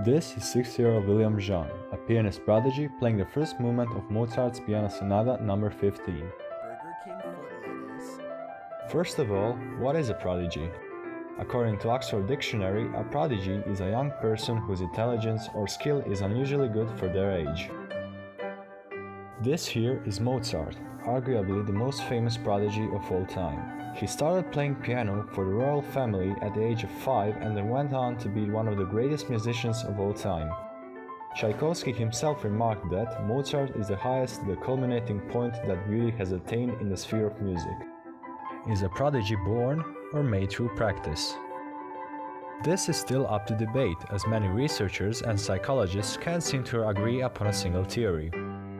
This is 6-year-old William Jean, a pianist prodigy playing the first movement of Mozart's Piano Sonata No. 15. Burger King foot ladies. First of all, what is a prodigy? According to Oxford Dictionary, a prodigy is a young person whose intelligence or skill is unusually good for their age. This here is Mozart, arguably the most famous prodigy of all time. He started playing piano for the royal family at the age of 5 and then went on to be one of the greatest musicians of all time. Tchaikovsky himself remarked that Mozart is the highest, the culminating point that beauty has attained in the sphere of music. Is a prodigy born or made through practice? This is still up to debate, as many researchers and psychologists can't seem to agree upon a single theory.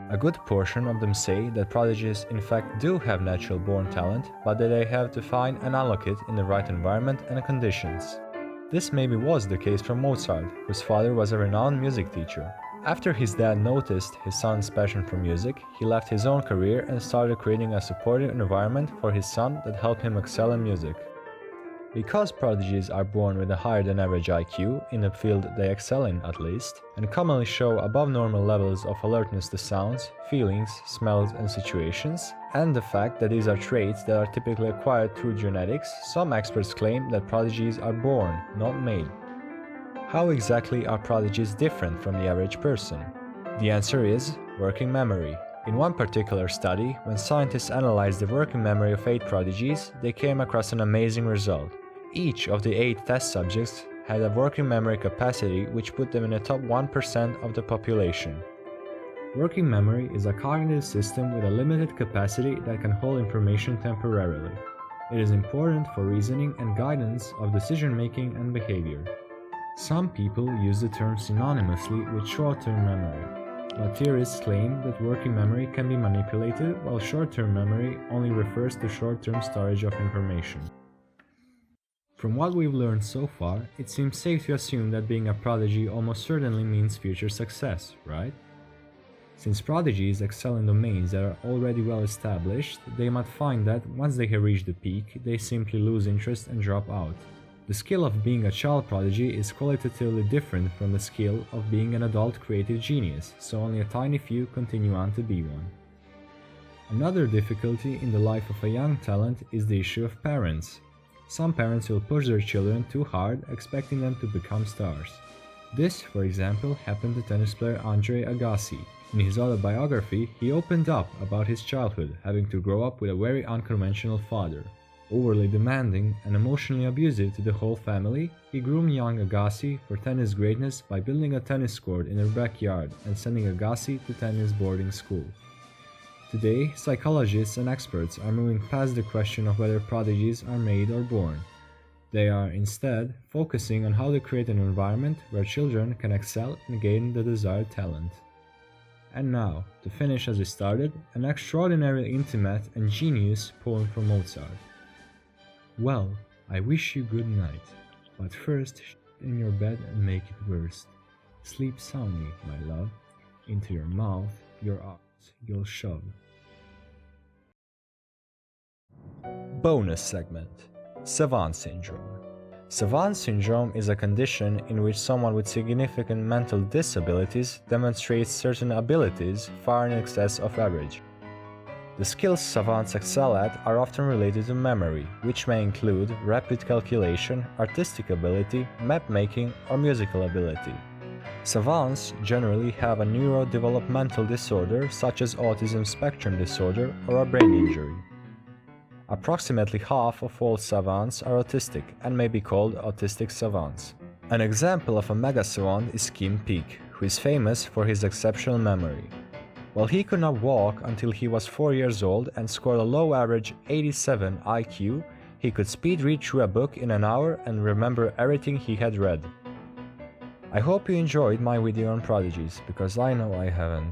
A good portion of them say that prodigies in fact do have natural born talent, but that they have to find and unlock it in the right environment and conditions. This maybe was the case for Mozart, whose father was a renowned music teacher. After his dad noticed his son's passion for music, he left his own career and started creating a supportive environment for his son that helped him excel in music. Because prodigies are born with a higher than average IQ, in the field they excel in at least, and commonly show above normal levels of alertness to sounds, feelings, smells and situations, and the fact that these are traits that are typically acquired through genetics, some experts claim that prodigies are born, not made. How exactly are prodigies different from the average person? The answer is working memory. In one particular study, when scientists analyzed the working memory of 8 prodigies, they came across an amazing result. Each of the 8 test subjects had a working memory capacity which put them in the top 1% of the population. Working memory is a cognitive system with a limited capacity that can hold information temporarily. It is important for reasoning and guidance of decision-making and behavior. Some people use the term synonymously with short-term memory, but theorists claim that working memory can be manipulated, while short-term memory only refers to short-term storage of information. From what we've learned so far, it seems safe to assume that being a prodigy almost certainly means future success, right? Since prodigies excel in domains that are already well established, they might find that once they have reached the peak, they simply lose interest and drop out. The skill of being a child prodigy is qualitatively different from the skill of being an adult creative genius, so only a tiny few continue on to be one. Another difficulty in the life of a young talent is the issue of parents. Some parents will push their children too hard, expecting them to become stars. This, for example, happened to tennis player Andre Agassi. In his autobiography, he opened up about his childhood, having to grow up with a very unconventional father. Overly demanding and emotionally abusive to the whole family, he groomed young Agassi for tennis greatness by building a tennis court in their backyard and sending Agassi to tennis boarding school. Today, psychologists and experts are moving past the question of whether prodigies are made or born. They are instead focusing on how to create an environment where children can excel and gain the desired talent. And now, to finish as we started, an extraordinarily intimate and genius poem from Mozart. Well, I wish you good night, but first in your bed and make it worst. Sleep soundly, my love, into your mouth, your arms you'll shove. Bonus segment: Savant Syndrome. Savant syndrome is a condition in which someone with significant mental disabilities demonstrates certain abilities far in excess of average. The skills savants excel at are often related to memory, which may include rapid calculation, artistic ability, map-making, or musical ability. Savants generally have a neurodevelopmental disorder such as autism spectrum disorder or a brain injury. Approximately half of all savants are autistic and may be called autistic savants. An example of a mega savant is Kim Peek, who is famous for his exceptional memory. While he could not walk until he was 4 years old and scored a low average 87 IQ, he could speed read through a book in an hour and remember everything he had read. I hope you enjoyed my video on prodigies, because I know I haven't.